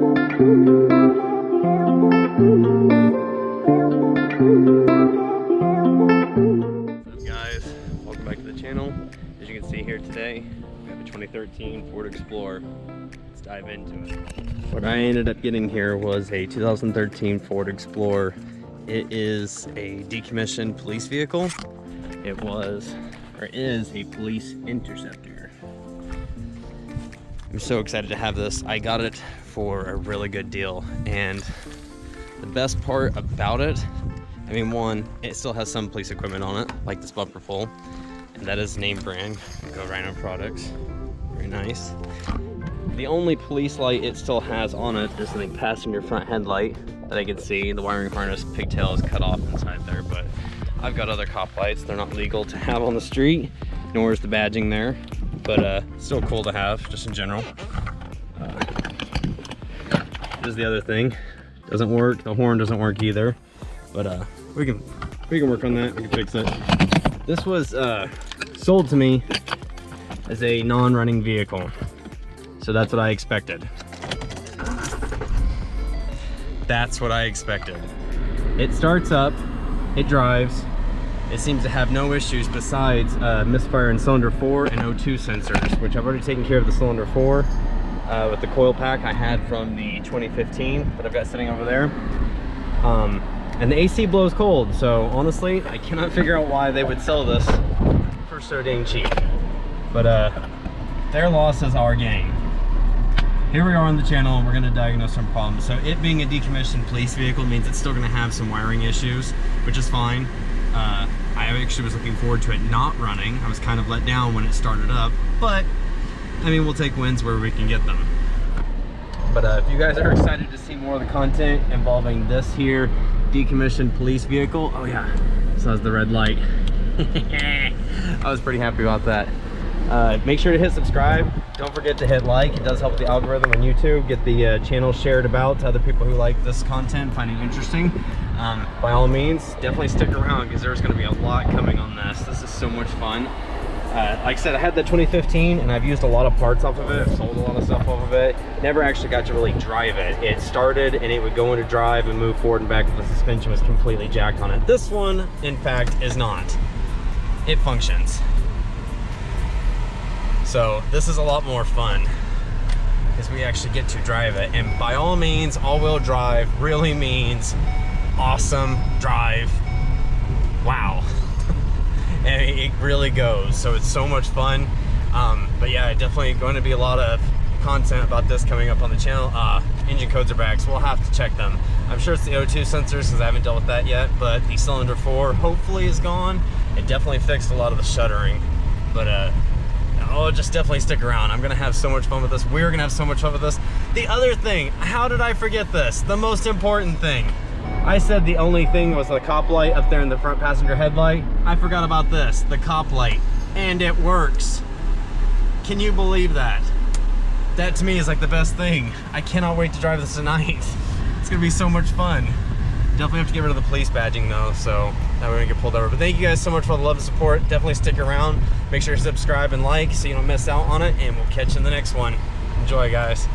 What's up guys, welcome back to the channel. As you can see here today, we have a 2013 Ford Explorer. Let's dive into it. What I ended up getting here was a 2013 Ford Explorer. It is a decommissioned police vehicle. It was, or is, a police interceptor. I'm so excited to have this. I got it for a really good deal, and the best part about it, I mean, one, it still has some police equipment on it, like this bumper pull, and that is name brand, Go Rhino Products. Very nice. The only police light it still has on it is the passenger front headlight that I can see. The wiring harness pigtail is cut off inside there, but I've got other cop lights. They're not legal to have on the street, nor is the badging there, but still cool to have, just in general. This is the other thing. Doesn't work. The horn doesn't work either, but we can work on that. We can fix it. This was sold to me as a non-running vehicle, so that's what I expected. That's what I expected. It starts up, it drives, it seems to have no issues besides misfire in cylinder 4 and O2 sensors, which I've already taken care of the cylinder 4 with the coil pack I had from the 2015 that I've got sitting over there. And the AC blows cold, so honestly, I cannot figure out why they would sell this for so dang cheap. But their loss is our gain. Here we are on the channel, and we're gonna diagnose some problems. So it being a decommissioned police vehicle means it's still gonna have some wiring issues, which is fine. I actually was looking forward to it not running. I was kind of let down when it started up, but I mean, we'll take wins where we can get them. But if you guys are excited to see more of the content involving this here decommissioned police vehicle, oh yeah, so has the red light. I was pretty happy about that. Make sure to hit subscribe. Don't forget to hit like. It does help the algorithm on YouTube. Get the channel shared about to other people who like this content, find it interesting. By all means, definitely stick around because there's going to be a lot coming on this. This is so much fun. Like I said, I had the 2015 and I've used a lot of parts off of it, sold a lot of stuff off of it. Never actually got to really drive it. It started and it would go into drive and move forward and back, but the suspension was completely jacked on it. This one, in fact, is not. It functions. So this is a lot more fun because we actually get to drive it. And by all means, all-wheel drive really means awesome drive. Wow. And it really goes, so it's so much fun. But yeah, definitely going to be a lot of content about this coming up on the channel. Engine codes are back, so we'll have to check them. I'm sure it's the O2 sensors because I haven't dealt with that yet, but the cylinder 4 hopefully is gone. It definitely fixed a lot of the shuddering, but oh, just definitely stick around. I'm gonna have so much fun with this. We're gonna have so much fun with this. The other thing, how did I forget this? The most important thing. I said the only thing was the cop light up there in the front passenger headlight. I forgot about this, the cop light, and it works. Can you believe that? That to me is like the best thing. I cannot wait to drive this tonight. It's gonna be so much fun. Definitely have to get rid of the police badging though, so that way we don't get pulled over. But thank you guys so much for the love and support. Definitely stick around. Make sure to subscribe and like so you don't miss out on it, and we'll catch you in the next one. Enjoy, guys.